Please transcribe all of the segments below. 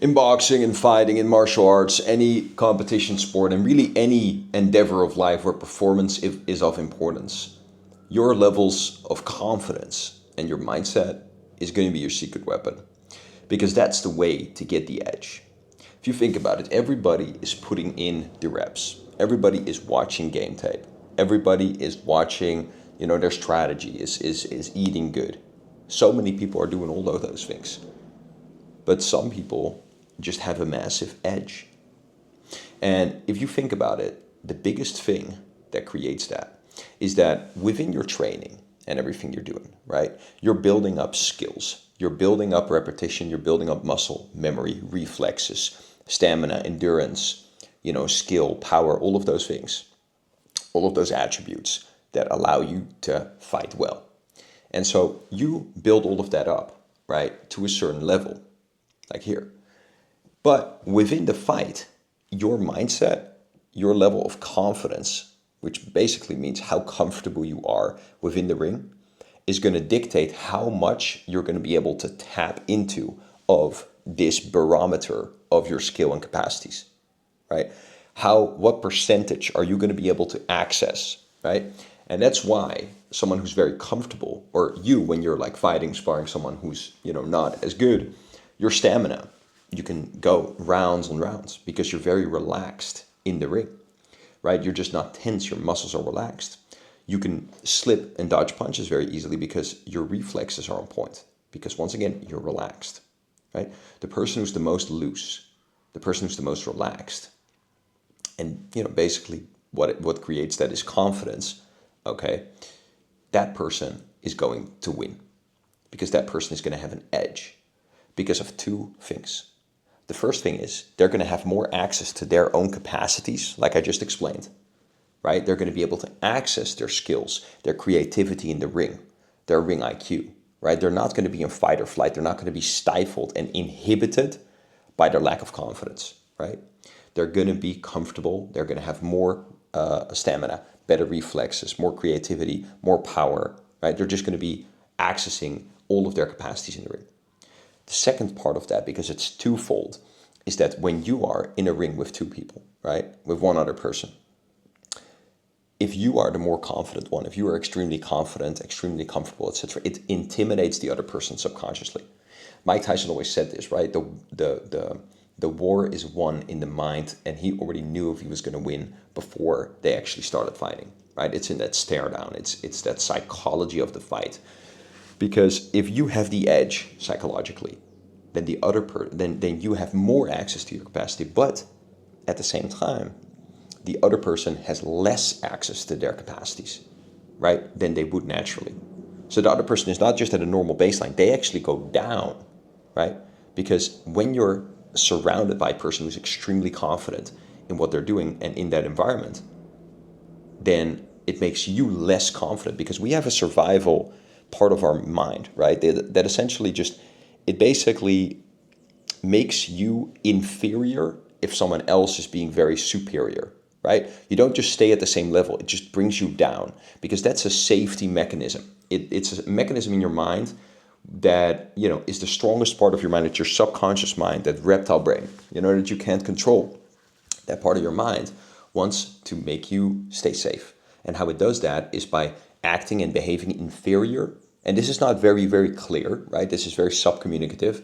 In boxing, in fighting, in martial arts, any competition sport, and really any endeavor of life where performance is of importance, your levels of confidence and your mindset is going to be your secret weapon because that's the way to get the edge. If you think about it, everybody is putting in the reps. Everybody is watching game tape. Everybody is watching, their strategy is eating good. So many people are doing all of those things. But some people just have a massive edge. And if you think about it, the biggest thing that creates that is that within your training and everything you're doing, right? You're building up skills. You're building up repetition. You're building up muscle, memory, reflexes, stamina, endurance, skill, power, all of those things, all of those attributes that allow you to fight well. And so you build all of that up, right, to a certain level, like here. But within the fight, your mindset, your level of confidence, which basically means how comfortable you are within the ring, is going to dictate how much you're going to be able to tap into of this barometer of your skill and capacities, right? What percentage are you going to be able to access, right? And that's why someone who's very comfortable, or you when you're like fighting, sparring someone who's, not as good, your stamina, you can go rounds and rounds because you're very relaxed in the ring, right? You're just not tense, your muscles are relaxed. You can slip and dodge punches very easily because your reflexes are on point. Because once again, you're relaxed, right? The person who's the most loose, the person who's the most relaxed, and basically what creates that is confidence, okay? That person is going to win because that person is going to have an edge because of two things. The first thing is they're going to have more access to their own capacities, like I just explained, right? They're going to be able to access their skills, their creativity in the ring, their ring IQ, right? They're not going to be in fight or flight. They're not going to be stifled and inhibited by their lack of confidence, right? They're going to be comfortable. They're going to have more stamina, better reflexes, more creativity, more power, right? They're just going to be accessing all of their capacities in the ring. The second part of that, because it's twofold, is that when you are in a ring with two people, right, with one other person, if you are the more confident one, if you are extremely confident, extremely comfortable, etc., it intimidates the other person subconsciously. Mike Tyson always said this, right? The war is won in the mind, and he already knew if he was going to win before they actually started fighting, right? It's in that stare down. It's that psychology of the fight. Because if you have the edge psychologically, then then you have more access to your capacity. But at the same time, the other person has less access to their capacities, right, than they would naturally. So the other person is not just at a normal baseline; they actually go down, right? Because when you're surrounded by a person who's extremely confident in what they're doing and in that environment, then it makes you less confident because we have a survival part of our mind, right? That essentially it basically makes you inferior if someone else is being very superior, right? You don't just stay at the same level. It just brings you down because that's a safety mechanism. It's a mechanism in your mind that, is the strongest part of your mind. It's your subconscious mind, that reptile brain, that you can't control. That part of your mind wants to make you stay safe. And how it does that is by acting and behaving inferior. And this is not very, very clear, right? This is very subcommunicative.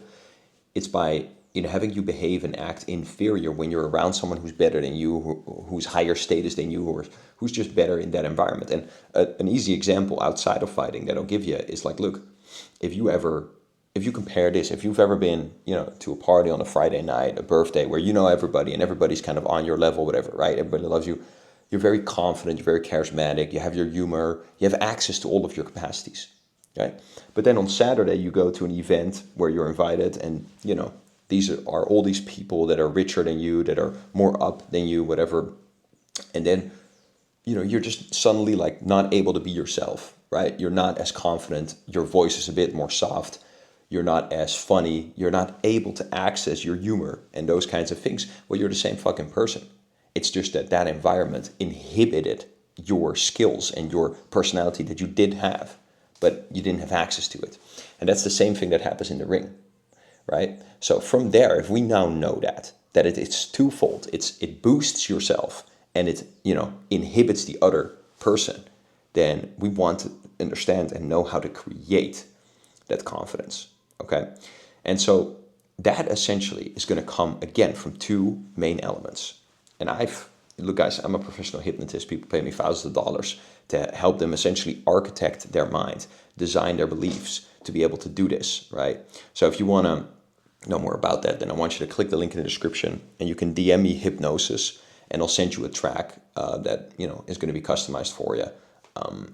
It's by having you behave and act inferior when you're around someone who's better than you, who's higher status than you, or who's just better in that environment. And an easy example outside of fighting that I'll give you is like, look, if you compare this, if you've ever been, to a party on a Friday night, a birthday where you know everybody and everybody's kind of on your level, whatever, right? Everybody loves you. You're very confident, you're very charismatic, you have your humor, you have access to all of your capacities, right? But then on Saturday, you go to an event where you're invited and, these are all these people that are richer than you, that are more up than you, whatever. And then, you're just suddenly like not able to be yourself, right? You're not as confident. Your voice is a bit more soft. You're not as funny. You're not able to access your humor and those kinds of things. Well, you're the same fucking person. It's just that environment inhibited your skills and your personality that you did have, but you didn't have access to it. And that's the same thing that happens in the ring. right? So from there, if we now know that it's twofold, it boosts yourself and it, inhibits the other person, then we want to understand and know how to create that confidence, okay? And so that essentially is going to come again from two main elements. And look, guys, I'm a professional hypnotist. People pay me thousands of dollars to help them essentially architect their mind, design their beliefs to be able to do this, right? So if you want to know more about that, then I want you to click the link in the description and you can DM me hypnosis and I'll send you a track that, is going to be customized for you.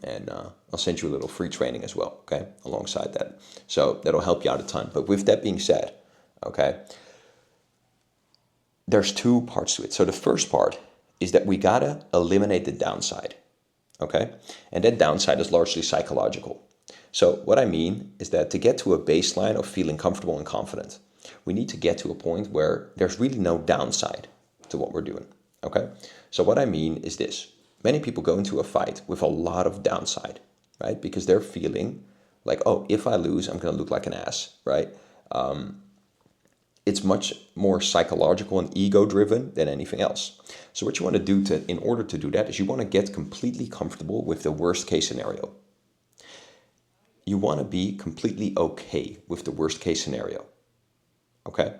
And I'll send you a little free training as well, okay, alongside that. So that'll help you out a ton. But with that being said, okay, there's two parts to it. So the first part is that we gotta eliminate the downside, okay? And that downside is largely psychological. So what I mean is that to get to a baseline of feeling comfortable and confident, we need to get to a point where there's really no downside to what we're doing, okay? So what I mean is this. Many people go into a fight with a lot of downside, right? Because they're feeling like, oh, if I lose, I'm going to look like an ass, right? It's much more psychological and ego-driven than anything else. So what you want to do in order to do that is you want to get completely comfortable with the worst-case scenario. You want to be completely okay with the worst-case scenario, okay?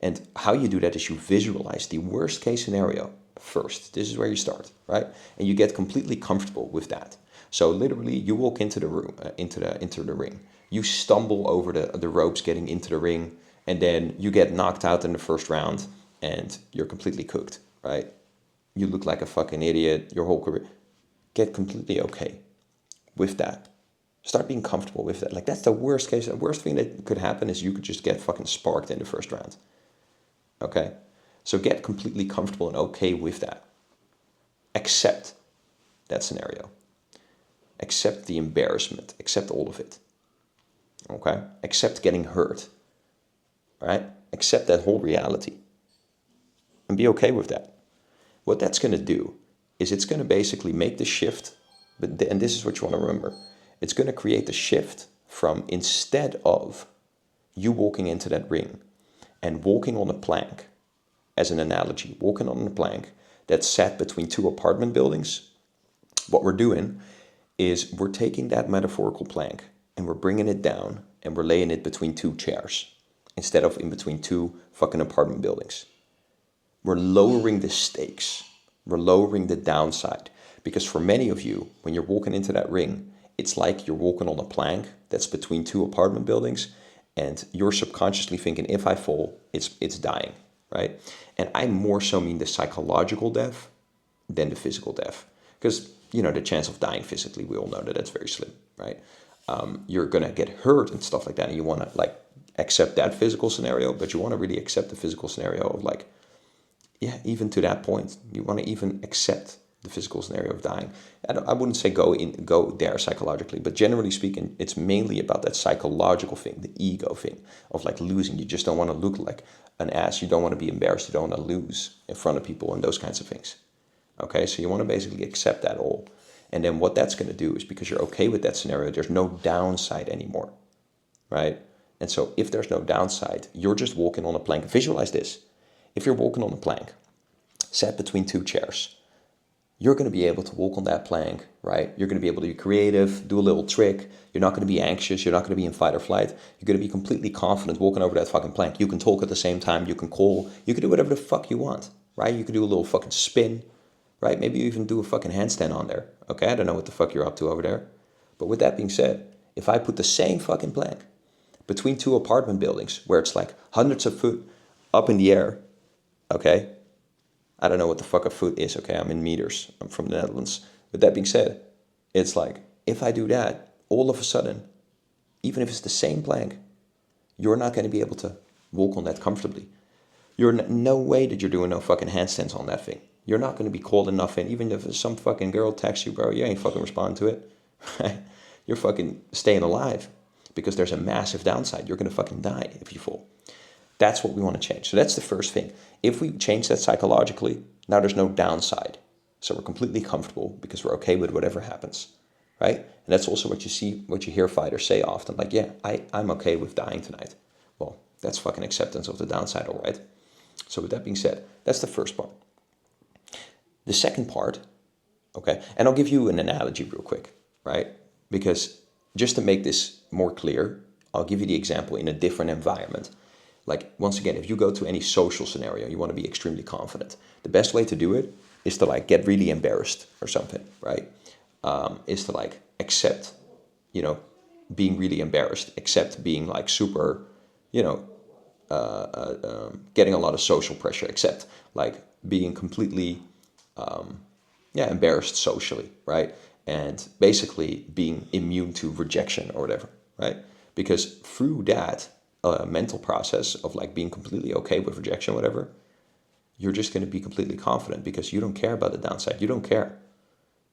And how you do that is you visualize the worst-case scenario first. This is where you start, right? And you get completely comfortable with that. So literally, you walk into the room, into the ring. You stumble over the ropes getting into the ring, and then you get knocked out in the first round, and you're completely cooked, right? You look like a fucking idiot your whole career. Get completely okay with that. Start being comfortable with that. Like, that's the worst case. The worst thing that could happen is you could just get fucking sparked in the first round. Okay? So get completely comfortable and okay with that. Accept that scenario. Accept the embarrassment. Accept all of it. Okay? Accept getting hurt. Right? Accept that whole reality. And be okay with that. What that's going to do is it's going to basically make the shift, and this is what you want to remember. It's going to create the shift from, instead of you walking into that ring and walking on a plank, as an analogy, walking on a plank that's sat between two apartment buildings, what we're doing is we're taking that metaphorical plank and we're bringing it down and we're laying it between two chairs instead of in between two fucking apartment buildings. We're lowering the stakes. We're lowering the downside. Because for many of you, when you're walking into that ring, it's like you're walking on a plank that's between two apartment buildings and you're subconsciously thinking, if I fall, it's dying. Right? And I more so mean the psychological death than the physical death. Because, the chance of dying physically, we all know that that's very slim, right? You're going to get hurt and stuff like that. And you want to, accept that physical scenario, but you want to really accept the physical scenario of, even to that point, you want to even accept the physical scenario of dying. I wouldn't say go there psychologically, but generally speaking, it's mainly about that psychological thing, the ego thing of losing. You just don't want to look like an ass. You don't want to be embarrassed. You don't want to lose in front of people and those kinds of things. Okay, so you want to basically accept that all. And then what that's going to do is, because you're okay with that scenario, there's no downside anymore, right? And so if there's no downside, you're just walking on a plank. Visualize this. If you're walking on a plank, sat between two chairs, you're going to be able to walk on that plank, right? You're going to be able to be creative, do a little trick. You're not going to be anxious. You're not going to be in fight or flight. You're going to be completely confident walking over that fucking plank. You can talk at the same time. You can call. You can do whatever the fuck you want, right? You can do a little fucking spin, right? Maybe you even do a fucking handstand on there. Okay, I don't know what the fuck you're up to over there. But with that being said, if I put the same fucking plank between two apartment buildings where it's hundreds of foot up in the air, okay? I don't know what the fuck a foot is, okay? I'm in meters. I'm from the Netherlands. With that being said, it's if I do that, all of a sudden, even if it's the same plank, you're not going to be able to walk on that comfortably. You're no way that you're doing no fucking handstands on that thing. You're not going to be called enough in. Even if some fucking girl texts you, bro, you ain't fucking responding to it. Right? You're fucking staying alive because there's a massive downside. You're going to fucking die if you fall. That's what we want to change. So that's the first thing. If we change that psychologically, now there's no downside. So we're completely comfortable because we're okay with whatever happens, right? And that's also what you hear fighters say often. I'm okay with dying tonight. Well, That's fucking acceptance of the downside, all right? So with that being said, that's the first part. The second part, okay, and I'll give you an analogy real quick, right? Because just to make this more clear, I'll give you the example in a different environment. Like, once again, if you go to any social scenario, you want to be extremely confident. The best way to do it is to like get really embarrassed or something, right? Is to like accept, being really embarrassed, accept being like super, you know, getting a lot of social pressure, accept like being completely, embarrassed socially, right? And basically being immune to rejection or whatever, right? Because through that mental process of like being completely okay with rejection, whatever, you're just going to be completely confident because you don't care about the downside. You don't care,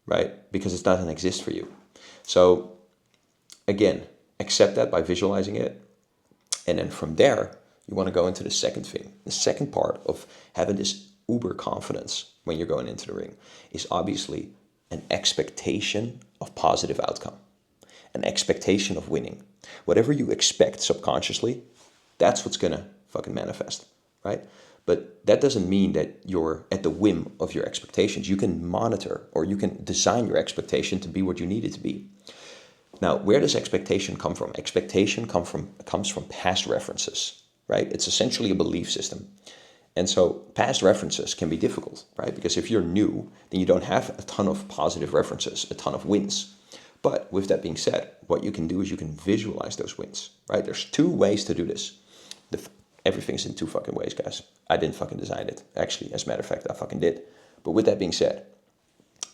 right? Because it doesn't exist for you. So again, accept that by visualizing it. And then from there, you want to go into the second thing. The second part of having this uber confidence when you're going into the ring is obviously an expectation of positive outcome, an expectation of winning. Whatever you expect subconsciously, that's what's going to fucking manifest, right? But that doesn't mean that you're at the whim of your expectations. You can monitor or you can design your expectation to be what you need it to be. Now, where does expectation come from? Expectation comes from past references, right? It's essentially a belief system. And so past references can be difficult, right? Because if you're new, then you don't have a ton of positive references, a ton of wins. But with that being said, what you can do is you can visualize those wins, right? There's two ways to do this. Everything's in two fucking ways, guys. I didn't fucking design it. Actually, as a matter of fact, I fucking did. But with that being said,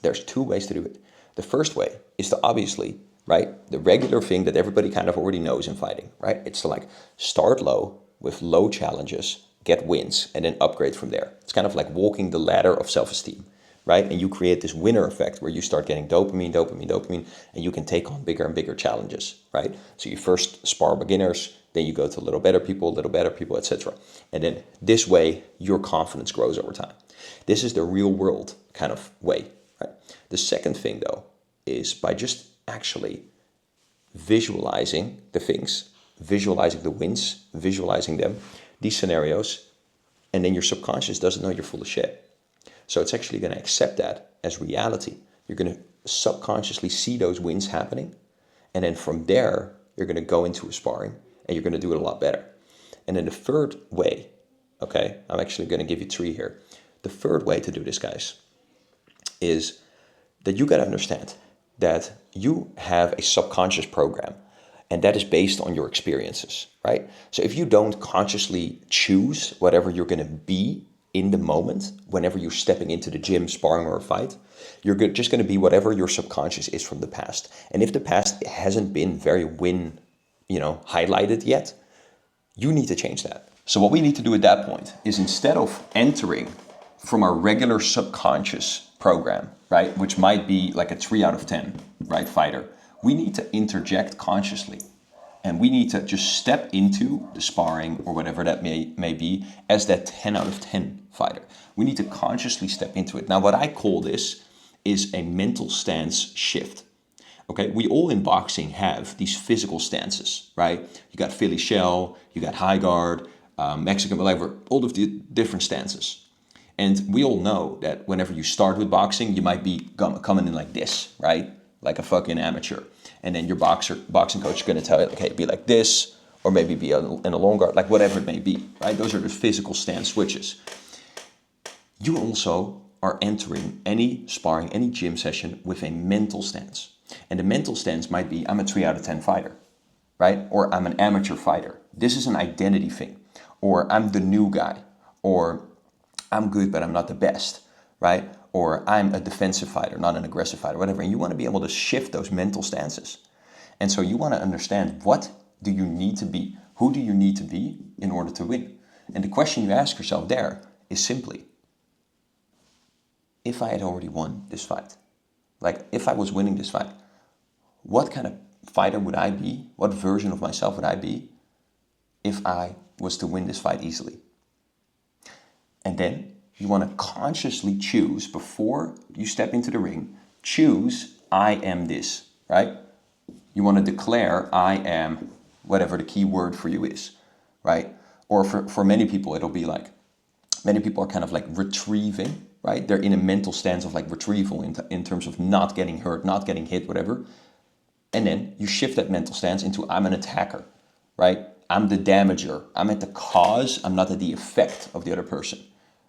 there's two ways to do it. The first way is to obviously, right, the regular thing that everybody kind of already knows in fighting, right? It's to like start low with low challenges, get wins, and then upgrade from there. It's kind of like walking the ladder of self-esteem, right? And you create this winner effect where you start getting dopamine, and you can take on bigger and bigger challenges, right? So you first spar beginners, then you go to a little better people, etc. And then this way, your confidence grows over time. This is the real world kind of way, right? The second thing, though, is by just actually visualizing the things, visualizing the wins, visualizing them, these scenarios, and then your subconscious doesn't know you're full of shit. So it's actually going to accept that as reality. You're going to subconsciously see those wins happening, and then from there, you're going to go into a sparring, and you're going to do it a lot better. And then the third way, okay, I'm actually going to give you three here. The third way to do this, guys, is that you got to understand that you have a subconscious program, and that is based on your experiences, right? So if you don't consciously choose whatever you're going to be in the moment, whenever you're stepping into the gym, sparring, or a fight, you're just going to be whatever your subconscious is from the past. And if the past hasn't been very highlighted yet, you need to change that. So what we need to do at that point is, instead of entering from our regular subconscious program, right, which might be like a 3 out of 10, right, fighter, we need to interject consciously. And we need to just step into the sparring or whatever that may be as that 10 out of 10 fighter. We need to consciously step into it. Now, what I call this is a mental stance shift. Okay, we all in boxing have these physical stances, right? You got Philly shell, you got high guard, Mexican, whatever, all of the different stances. And we all know that whenever you start with boxing, you might be coming in like this, right? Like a fucking amateur. And then your boxing coach is going to tell you, okay, be like this, or maybe be in a long guard, like whatever it may be, right? Those are the physical stance switches. You also are entering any sparring, any gym session with a mental stance. And the mental stance might be, I'm a 3 out of 10 fighter, right? Or I'm an amateur fighter. This is an identity thing. Or I'm the new guy. Or I'm good, but I'm not the best, right? Or I'm a defensive fighter, not an aggressive fighter, whatever. And you want to be able to shift those mental stances. And so you want to understand, what do you need to be? Who do you need to be in order to win? And the question you ask yourself there is simply, if I had already won this fight, like if I was winning this fight, what kind of fighter would I be? What version of myself would I be if I was to win this fight easily? And then you want to consciously choose, before you step into the ring, choose, I am this, right? You want to declare, I am whatever the key word for you is, right? or for many people, it'll be like, many people are kind of like retrieving, right? They're in a mental stance of like retrieval in terms of not getting hurt, not getting hit, whatever. And then you shift that mental stance into I'm an attacker, right? I'm the damager. I'm at the cause. I'm not at the effect of the other person,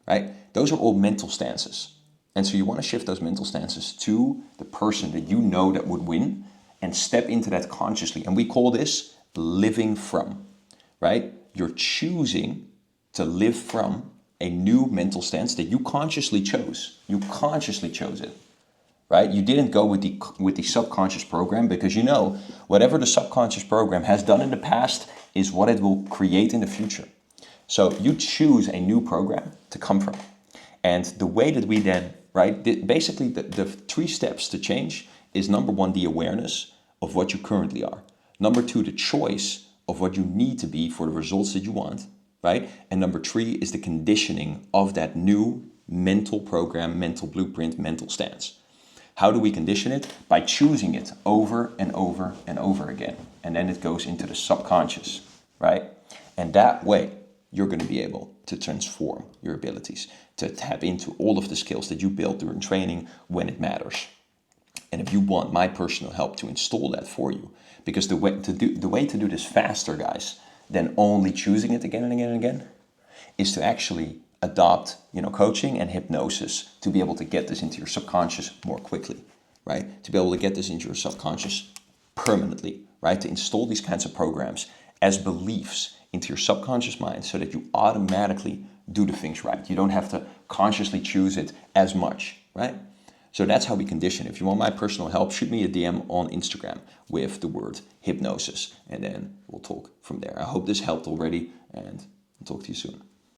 right? Those are all mental stances. And so you want to shift those mental stances to the person that you know that would win and step into that consciously. And we call this living from, right? You're choosing to live from a new mental stance that you consciously chose. You consciously chose it, right? You didn't go with the subconscious program, because you know whatever the subconscious program has done in the past is what it will create in the future. So you choose a new program to come from. And the way that we then, right, basically the 3 steps to change is: number 1, the awareness of what you currently are. Number 2, the choice of what you need to be for the results that you want, right? And number 3 is the conditioning of that new mental program, mental blueprint, mental stance. How do we condition it? By choosing it over and over and over again. And then it goes into the subconscious, right? And that way, you're going to be able to transform your abilities, to tap into all of the skills that you built during training when it matters. And if you want my personal help to install that for you, because the way to do this faster, guys, than only choosing it again and again and again, is to actually adopt, coaching and hypnosis to be able to get this into your subconscious more quickly, right? To be able to get this into your subconscious permanently, right? To install these kinds of programs as beliefs into your subconscious mind so that you automatically do the things right. You don't have to consciously choose it as much, right? So that's how we condition. If you want my personal help, shoot me a DM on Instagram with the word hypnosis, and then we'll talk from there. I hope this helped already, and I'll talk to you soon.